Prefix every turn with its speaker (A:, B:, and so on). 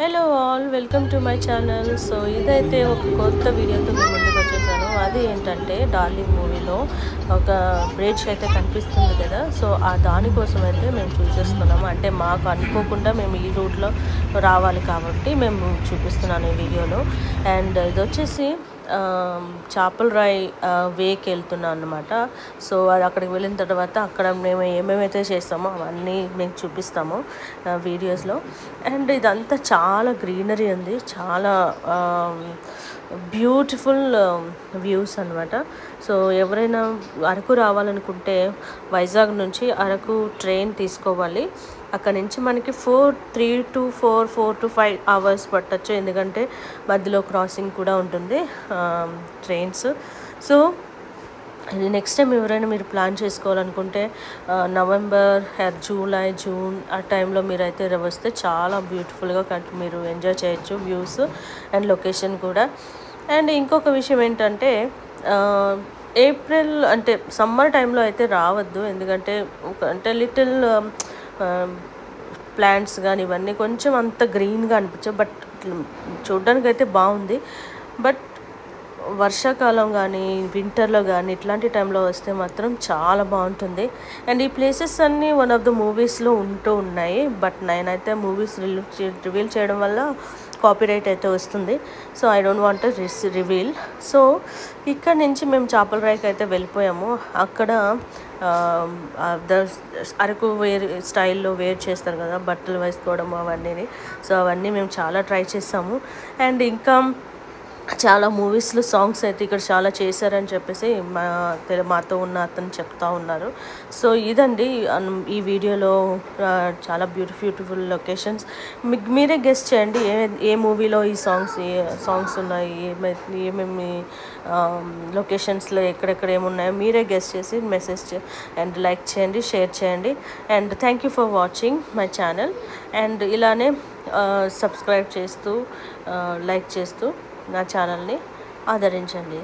A: Hello all, welcome to my channel. So ఇదైతే ఒక కొత్త వీడియోతో మేము ముందుకు వచ్చేసాను. అది ఏంటంటే డార్లింగ్ మూవీలో ఒక బ్రిడ్జ్ అయితే కనిపిస్తుంది కదా, సో ఆ దానికోసం అయితే మేము చూసేస్తున్నాము. అంటే మాకు అనుకోకుండా మేము ఈ రూట్లో రావాలి కాబట్టి మేము చూపిస్తున్నాను ఈ వీడియోలో. అండ్ ఇది వచ్చేసి చేపల రాయి వేకి వెళ్తున్నాను అనమాట. సో అది అక్కడికి వెళ్ళిన తర్వాత అక్కడ మేము ఏమేమైతే చేస్తామో అవన్నీ మేము చూపిస్తాము వీడియోస్లో. అండ్ ఇదంతా చాలా గ్రీనరీ ఉంది, చాలా బ్యూటిఫుల్ వ్యూస్ అనమాట. సో ఎవరైనా అరకు రావాలనుకుంటే వైజాగ్ నుంచి అరకు ట్రైన్ తీసుకోవాలి. అక్కడ నుంచి మనకి 3 to 4 to 5 hours పట్టచ్చు, ఎందుకంటే మధ్యలో క్రాసింగ్ కూడా ఉంటుంది ట్రైన్స్. సో నెక్స్ట్ టైం ఎవరైనా మీరు ప్లాన్ చేసుకోవాలనుకుంటే నవంబర్, జూలై, జూన్ ఆ టైంలో మీరైతే వస్తే చాలా బ్యూటిఫుల్గా మీరు ఎంజాయ్ చేయొచ్చు వ్యూస్ అండ్ లొకేషన్ కూడా. అండ్ ఇంకొక విషయం ఏంటంటే ఏప్రిల్ అంటే సమ్మర్ టైంలో అయితే రావద్దు, ఎందుకంటే అంటే లిటిల్ ప్లాంట్స్ కానీ ఇవన్నీ కొంచెం అంత గ్రీన్గా అనిపించవు, బట్ చూడడానికి అయితే బాగుంది. బట్ వర్షాకాలం కానీ వింటర్లో కానీ ఇట్లాంటి టైంలో వస్తే మాత్రం చాలా బాగుంటుంది. అండ్ ఈ ప్లేసెస్ అన్నీ వన్ ఆఫ్ ద మూవీస్లో ఉంటూ ఉన్నాయి, బట్ నేనైతే మూవీస్ రివీల్ చేయడం వల్ల కాపీరైట్ అయితే వస్తుంది. So I don't want reveal. So ఇక్కడ నుంచి మేము చేపల రాయికి అయితే వెళ్ళిపోయాము. అక్కడ అరకు వేర్ స్టైల్లో వేర్ చేస్తారు కదా, బట్టలు వేసుకోవడం అవన్నీ. సో అవన్నీ మేము చాలా ట్రై చేసాము. అండ్ ఇంకా చాలా మూవీస్లో సాంగ్స్ అయితే ఇక్కడ చాలా చేశారని చెప్పేసి మాతో ఉన్న అతను చెప్తా ఉన్నారు. సో ఇదండి ఈ వీడియోలో చాలా బ్యూటిఫుల్ లొకేషన్స్. మీరే గెస్ట్ చేయండి ఏ మూవీలో ఈ సాంగ్స్ ఉన్నాయి, ఏమేమి లొకేషన్స్లో ఎక్కడెక్కడ ఏమున్నాయో మీరే గెస్ట్ చేసి మెసేజ్ అండ్ లైక్ చేయండి, షేర్ చేయండి. And thank you for watching my channel. And ఇలానే సబ్స్క్రైబ్ చేస్తూ లైక్ చేస్తూ నా ఛానల్ని ఆదరించండి.